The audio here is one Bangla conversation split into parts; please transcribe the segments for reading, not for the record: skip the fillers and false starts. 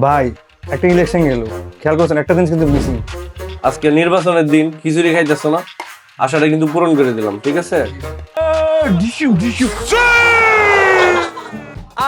ভাই একটা ইলেকশন গেল, খেয়াল করছেন একটা জিনিস কিন্তু মিসিং। আজকে নির্বাচনের দিন খিচুড়ি খাইতেছ না, আশাটা কিন্তু পূরণ করে দিলাম, ঠিক আছে?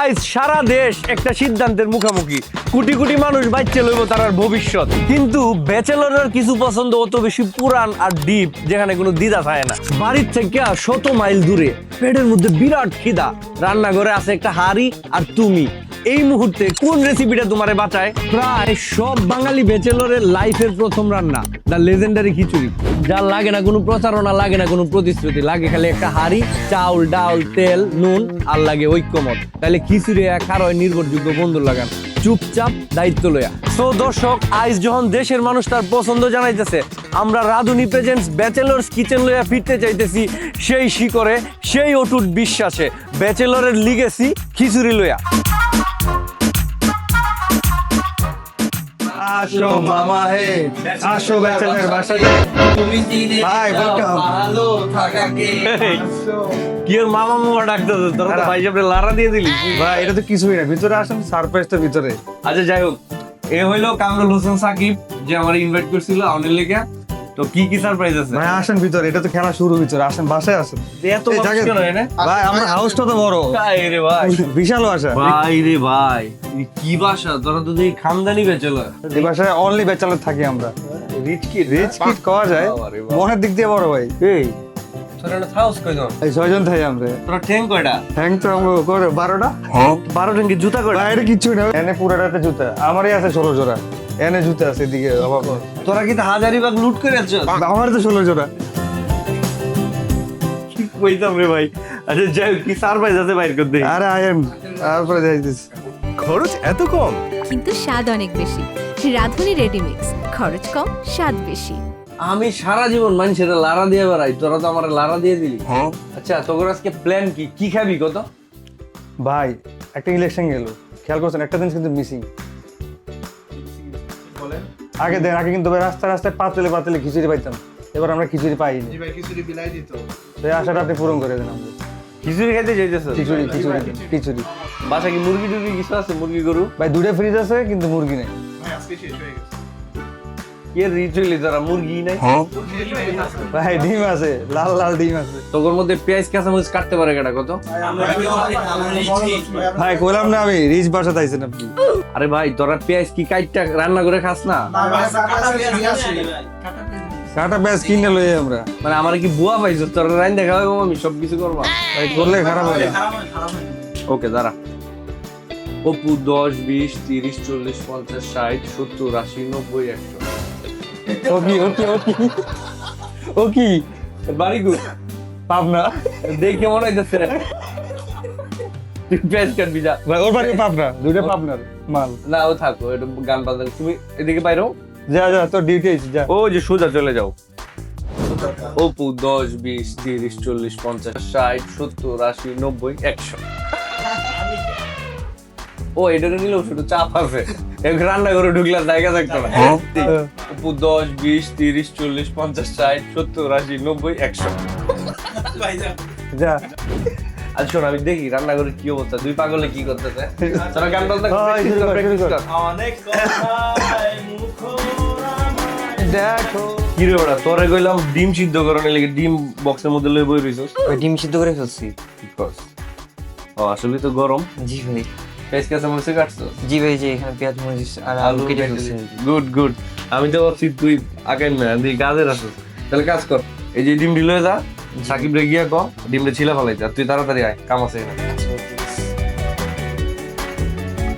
আজ সারা দেশ একটা সিদ্ধান্তের মুখোমুখি, কোটি কোটি মানুষ বাইচ্ছে লইব তার ভবিষ্যৎ। কিন্তু ব্যাচেলরের কিছু পছন্দ অত বেশি পুরান আর ডিপ, যেখানে কোনো দ্বিধা থাকে না। বাড়ির থেকে 100 মাইল দূরে, পেটের মধ্যে বিরাট খিদা, রান্নাঘরে আছে একটা হাড়ি আর তুমি। এই মুহূর্তে কোন রেসিপিটা তোমারে বাঁচায়? প্রায় সব বাঙালি ব্যাচেলরের লাইফের প্রথম রান্না, দ্য লেজেন্ডারি খিচুড়ি। যার লাগে না কোনো প্রচারণা, লাগে না কোনো প্রতিশ্রুতি, লাগে খালি একটা হাড়ি, চাউল, ডাউল, তেল, নুন আর লাগে ঐক্যমত। তাহলে খিচুড়ি কার হয় নির্ভরযোগ্য বন্ধু লাগান, চুপচাপ দায়িত্ব লয়া। সো দর্শক, আজ যখন দেশের মানুষ তার পছন্দ জানাইতেছে, আমরা রাধুনী প্রেজেন্টস ব্যাচেলরস কিচেন লইয়া ফিরতে চাইতেছি সেই শিকরে, সেই অটুট বিশ্বাসে, ব্যাচেলরের লিগেসি খিচুড়ি লইয়া। আসো মামা হে, আসো ব্যাচেলর বাসায়। তুমি দিনে ভাই, welcome. ভালো থাকাকে কি আর মামা মামা ডাকতেছে, তোরা তো ভাই সাহেব লারা দিয়ে দিলি। ভাই এটা তো কিছুই না, ভিতরে আসেন, সারপ্রাইজ তো ভিতরে। আচ্ছা যাই হোক, এ হইলো কামরুল হোসেন সাকিব, যে আমার ইনভাইট করছিল আউনের লেগে। তো কি কি সারপ্রাইজ আছে? ভাই আসেন ভিতরে, এটা তো খেলা শুরু, ভিতরে আসেন, বাসায় আসেন। এত এই মানুষ জায়গায়- কেন এনে? ভাই আমরা হাউসটা তো বড়, ভাই রে ভাই, বিশাল বাসা। ভাই রে ভাই, কি বাসা, তোরা তো দেখি খানদানি ব্যাচেলর। এই বাসায় অনলি ব্যাচেলর থাকি আমরা। রিচ কিড, রিচ কিড কওয়া যায়, বাবারে বাবা। মনের দিক দিয়ে বড় ভাই। এই তোরা একটা হাউস কয়জন? এই 6 জন থাকি আমরা। তোরা ঠ্যাং কয়টা? থ্যাংক তো আমরা করে 12টা। 12 ঠ্যাঙ্কি জুতা কয়টা? বাইরে কিচ্ছু না, এনে পুরাটাতে জুতা আমারই আছে 16 জোড়া, এনে জুতা আছে এদিকে অভাব নেই। তোরা কি হাজারিবাগ লুট করে আছো? আমার তো 16 জোড়া। কি কইতাম রে ভাই। আচ্ছা যাই হোক, কি সারপ্রাইজ আছে বাইর করে দেই। আরে আয়েন, তারপরে যাইতেছি। খরচ এত কম? কিন্তু স্বাদ অনেক বেশি। রাঁধুনি রেডিমিক্স, খরচ কম, স্বাদ বেশি। আমি সারা জীবন মানুষের লারা দিয়ে বেড়াই, তোরা তো আমার লারা দিয়ে দিলি। আচ্ছা তোর আজকে প্ল্যান কি? কি খাবি কত? ভাই একটা ইলেকশন গেল, খেয়াল করছেন একটা জিনিস কিন্তু মিসিং। আগে দেন, আগে কিন্তু ভাই রাস্তায় রাস্তায় পাতলে পাতলে খিচুড়ি পাইতাম, এবার আমরা খিচুড়ি পাইনি। সেই আশাটা আপনি পূরণ করে দেন আমাদের। খিচুড়ি খাইতে চাইতেছ? খিচুড়ি খিচুড়ি খিচুড়ি। বাসা কি মুরগি টুরগি কিছু আছে? মুরগি গরু? ভাই 2টা ফ্রিজ আছে কিন্তু মুরগি নেই। কে রিচ হইলি তোরা, মুরগি নাই? ভাই ডিম আছে, লাল লাল ডিম আছে। তোর মধ্যে পেঁয়াজ কাঁচামরিচ কাটতে পারে কেটা কত? ভাই কইলাম না আমি, রিচ বাসা তাইছেন আপনি। আরে ভাই তোরা পেঁয়াজ কি কাইটটা রান্না করে খাস না? কাটা পেঁয়াজ কিনে লই আমরা। মানে আমার কি বুয়া পাইছো? তোরা রাইন দেখা হবে, আমি সব কিছু করবা। ভাই করলে খারাপ হয় না। ওকে দাঁড়া। অপু 10, 20, 30, 40, 50, 60, 70, 80, 90, 100। ও কি ও কি ও কি ও কি বাড়ি গুড, পাবনা। দেখে মনে হইতেছে তুই পেঁয়াজ কাটবি যা। ভাই ওর বাড়ি পাবনা, 2টা পাবনার মাল। না ও থাকো, একটু গান বাজান। তুমি এদিকে বাইরো, যা যা তোর ডিউটি আছে, যা। ও যে সোজা চলে যাও। অপু 10, 20, 30, 40, 50, 60, 70, 80, 90, 100। ও এটা নিলেও শুধু চাপ আছে, রান্না করে ঢুকলে জায়গা থাকতো না। অপু 10, 20, 30, 40, 50, 60, 70, 80, 90, 100। যা। আজ শোন, আমি দেখি রান্নাঘরের কি অবস্থা, দুই পাগলে কি করতেছে। তোরা গান বাজনা হয়, শুরু কর, শুরু কর। দেখো কি রে ওরা, তোরে কইলাম ডিম সিদ্ধ করানোর লেগে ডিম বক্সের মধ্যে লয়ে বই রইছস। ডিম সিদ্ধ করে ফেলছি। কি করছ? ও আসলে তো গরম। জি ভাই, পেঁয়াজ কাঁচা মরিচ কাটছস? জি ভাই, যে এখানে পেঁয়াজ মরিচ আর আলু কেটে ফেলছি। Good good. আমি তো ভাবছি তুই আগাই না তুই গাজের আছিস। তাহলে কাজ কর, এই যে ডিম লয়ে যা, সাকিব রে গিয়া ক ডিমটা ছিলা ফেলাই যা, তুই তাড়াতাড়ি আয়, কাম আছে এখানে।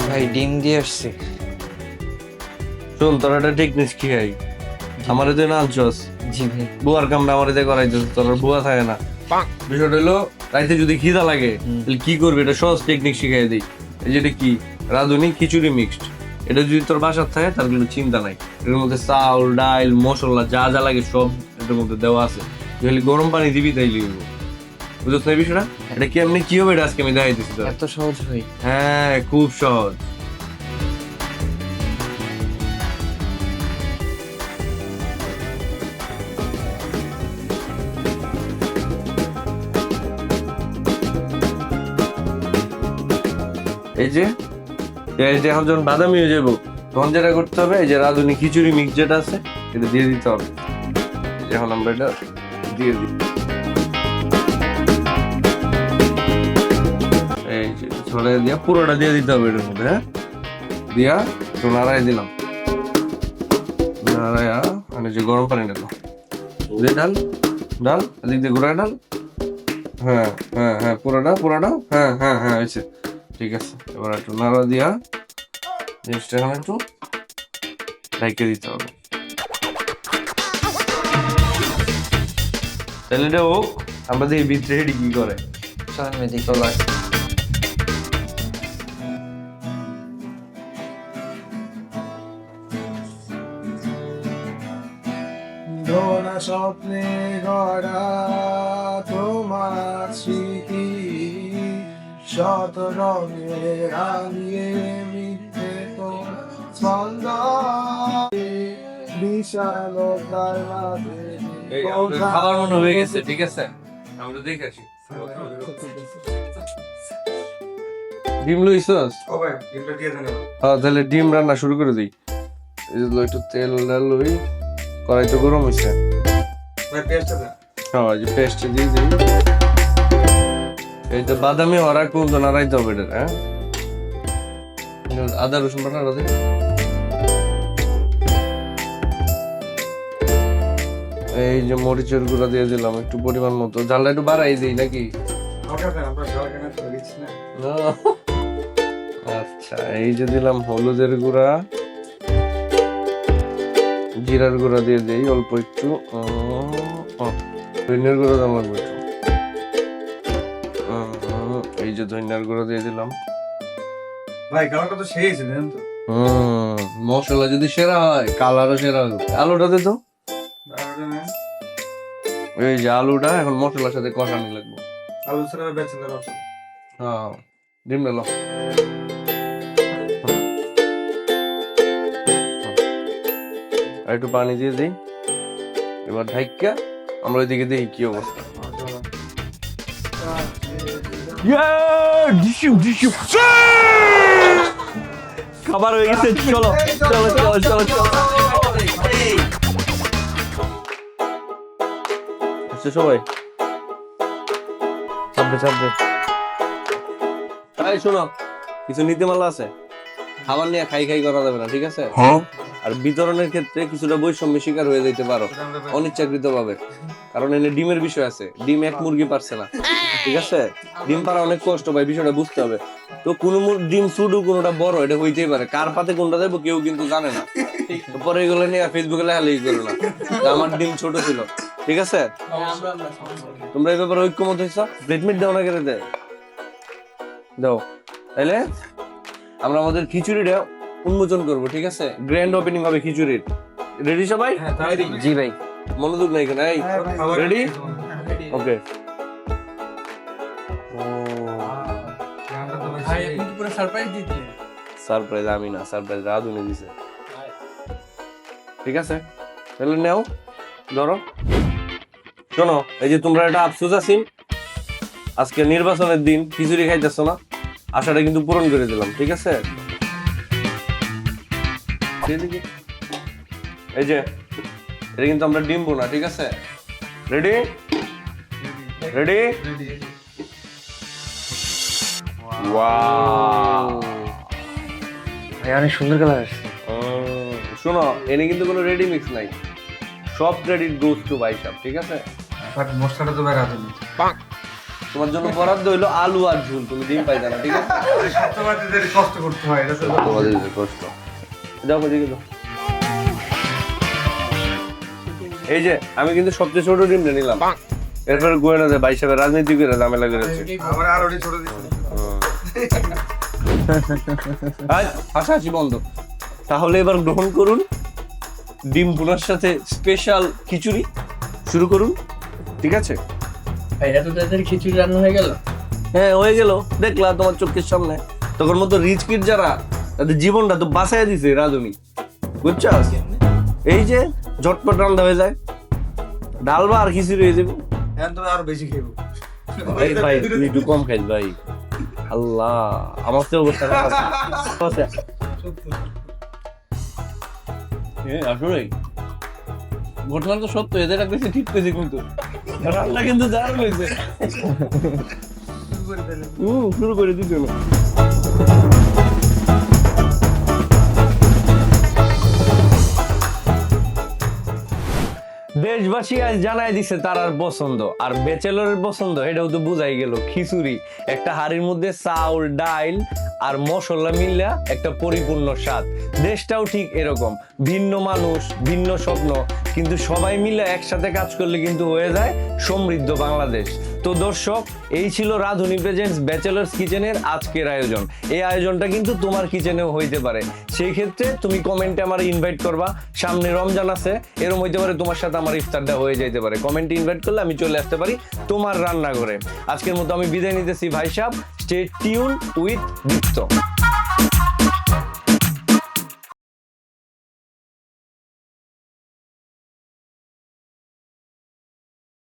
ভাই ডিম দিয়ে আসছি। শোন, তোর একটা টেকনিক কি হয়, আমারে তুই না আনছস, জি ভাই, বুয়ার কামটা আমারে দিয়ে করাইছস, তোর বুয়া থাকে না। বিষয়টা হলো রাইতে যদি খিদা লাগে তাহলে কি করবি, এটা সহজ টেকনিক শিখাই দিই। এই যেটা কি, রাঁধুনি খিচুড়ি মিক্সড, এটা যদি তোর বাসার থাকে তার কোনো চিন্তা নাই। এর মধ্যে চাউল, ডাল, মশলা যা যা লাগে সব এটার মধ্যে দেওয়া আছে। তুই খালি গরম পানি দিবি তাই লিখব, বুঝছ না এই বিষয়টা? এটা কেমনি কি হবে এটা আজকে আমি দেখাই দিচ্ছি তোর। এত সহজ ভাই? হ্যাঁ খুব সহজ। এই যে এই যে এখন যখন বাদামি হয়ে যাবো তখন যেটা করতে হবে, এই যে রাঁধুনি খিচুড়ি মিক্স যেটা আছে এটা দিয়ে দিতে হবে। এখন আমরা এটা দিয়ে দিই, এই যে ছড়াই দিয়া পুরোটা দিয়ে দিতে হবে এটার মধ্যে। হ্যাঁ, দিয়া একটু নাড়াই দিলাম, নাড়াইয়া মানে যে গরম পানি ডালো, দিয়ে ডাল ডাল, এদিক দিয়ে ঘুরাই ডাল। হ্যাঁ হ্যাঁ হ্যাঁ, পুরোটা পুরোটা, হ্যাঁ হ্যাঁ হ্যাঁ, হয়েছে, ঠিক আছে। এবার একটু নাড়া দিয়া জিনিসটা এখন একটু ঢেকে দিতে হবে। তাহলে এটা হোক, আমরা দেখি ভিতরে এটি কি করে। চলেন মেদি চলাই দোলা স্বপ্নে গড়া তোমার স্মৃতি, শত রঙে রাঙিয়ে মিথ্যে তো স্পন্দ বিশালতার মাঝে খাবার মনে হয়ে গেছে, ঠিক আছে, আমরা দেখে আসি। ডিম লইছস? হ্যাঁ, তাহলে ডিম রান্না শুরু করে দিই। এই যে একটু তেল লই, কড়াই তো গরম হয়েছে। হ্যাঁ, এই যে পেস্ট দিয়ে দিই। এই তো বাদামি হওয়ার পর্যন্ত নাড়াইতে হবে এটা। হ্যাঁ, আদা রসুন বাটা দিই। এই যে মরিচের গুঁড়া দিয়ে দিলাম একটু পরিমাণ মতো, ঝালটা একটু বাড়াই দিই নাকি? না। আচ্ছা, এই যে দিলাম হলুদের গুঁড়া, জিরার গুঁড়া দিয়ে দিই অল্প একটু, ধনিয়ার গুঁড়া দিলাম অল্প একটু, এই যে ধনিয়ার গুঁড়া দিয়ে দিলাম। ভাই কালারটা তো সেই আছে জানেন তো। মশলা যদি সেরা হয় কালারও সেরা হবে। আলুটা দে তো। এই যে আলুটা এখন মশলার সাথে কষানো লাগবে। আলু ছাড়া বেচেন না অপশন। হ্যাঁ, ডিম ঢালো। আর একটু পানি দিয়ে দিই। এবার ঢাইকা আমরা ওইদিকে দেখি কি অবস্থা। খাবার হয়ে গেছে, চলো চলো চলো চলো চলো। আচ্ছা সবাই চাপবে চাপবে। তাই শোনো, কিছু নীতিমালা আছে, খাবার নিয়ে খাই খাই করা যাবে না, ঠিক আছে? আর বিতরণের ক্ষেত্রে কিছুটা বৈষম্য শিকার হয়ে যেতে পারো অনিচ্ছাকৃত ভাবে, কারণ এনে ডিমের বিষয় আছে। ডিম এক মুরগি পারছে না, ঠিক আছে? ডিম পারা অনেক কষ্ট ভাই, বিষয়টা বুঝতে হবে। তো কোন ডিম ছোট কোনটা বড় এটা হইতেই পারে, কার পাতে কোনটা দেবো কেউ কিন্তু জানে না। তো পরে এগুলো নিয়ে ফেসবুকে লেখালেখি করো না আমার ডিম ছোট ছিল, ঠিক আছে? তোমরা এই ব্যাপারে ঐক্যমত হয়েছ? প্লেটমিট দাও না কেটে দেয় দাও। তাইলে আমরা আমাদের খিচুড়িটা উন্মোচন করবো, ঠিক আছে? গ্র্যান্ড ওপেনিং হবে খিচুড়ির। রেডি সবাই? জি ভাই। মনোযোগ নাই এখানে। রেডি? ওকে। সারপ্রাইজ আমি না, সারপ্রাইজ রাধুনি দিছে, ঠিক আছে? তাহলে নেও, ধরো। শোনো, এই যে তোমরা একটা আফসোস আছেন, আজকে নির্বাচনের দিন খিচুড়ি খাইতেছ না, আশাটা কিন্তু পূরণ করে দিলাম, ঠিক আছে? এই যে এটা কিন্তু আমরা ডিমবো না, ঠিক আছে? Ready ready. ওয়াও, ভাই অনেক সুন্দর কালার আসছে। শোনো, এনে কিন্তু কোনো রেডি মিক্স নাই, সব ক্রেডিট গোস টু ভাই সাহেব, ঠিক আছে? বাট মশলাটা তো বেরা তুমি। তোমার জন্য বরাদ্দ হইলো আলু আর ঝোল, তুমি ডিম পাইতা না, ঠিক আছে? সত্যবাদীদের কষ্ট করতে হয়, এটা তো তোমাদের যে কষ্ট। যাও দিকে যাও। এই যে আমি কিন্তু সবচেয়ে ছোট ডিমটা নিলাম, এরপর গোয়েনা যে ভাই সাহেব রাজনীতি করে ঝামেলা করেছে। আমার আরো ছোট দিছে। হাসাহাসি বন্ধ। তাহলে এবার গ্রহণ করুন ডিম ভুনার সাথে স্পেশাল খিচুড়ি, শুরু করুন, ঠিক আছে? ভাই এত তাড়াতাড়ি খিচুড়ি রান্না হয়ে গেল? হ্যাঁ হয়ে গেল, দেখলা তোমার চোখের সামনে। তখন মতো রিচ কিড যারা, তাদের জীবনটা তো বাঁচাই দিছে রাঁধুনি, বুঝছো? এই যে ঝটপট রান্না হয়ে যায়, ডালবা আর খিচুড়ি হয়ে যাবে। এখন তুমি আরো বেশি খাইবো। ভাই তুই একটু কম খাইস ভাই। আল্লাহ আমার তো অবস্থা খারাপ আছে। আসলে ঘটনা তো সত্য, এদের একটা ঠিক পেয়েছি কিন্তু রান্না কিন্তু দারুণ হয়েছে। শুরু করে দিতে না। দেশবাসী আজ জানাই দিছে তারার পছন্দ, আর ব্যাচেলরের পছন্দ এটাও তো বুঝাই গেল। খিচুড়ি, একটা হাড়ির মধ্যে চাউল ডাইল আর মশলা মিল্লা একটা পরিপূর্ণ স্বাদ। দেশটাও ঠিক এরকম, ভিন্ন মানুষ ভিন্ন স্বপ্ন, কিন্তু সবাই মিলে একসাথে কাজ করলে কিন্তু হয়ে যায় সমৃদ্ধ বাংলাদেশ। তো দর্শক, এই ছিল রাধুনী প্রেজেন্টস ব্যাচেলার্স কিচেনের আজকের আয়োজন। এই আয়োজনটা কিন্তু তোমার কিচেনেও হইতে পারে, সেই ক্ষেত্রে তুমি কমেন্টে আমার ইনভাইট করবা। সামনে রমজান আছে, এরকম হইতে পারে তোমার সাথে আমার ইফতারটা হয়ে যাইতে পারে। কমেন্টে ইনভাইট করলে আমি চলে আসতে পারি তোমার রান্নাঘরে। আজকের মতো আমি বিদায় নিতেছি ভাই সাহেব। Stay tune with Deepto.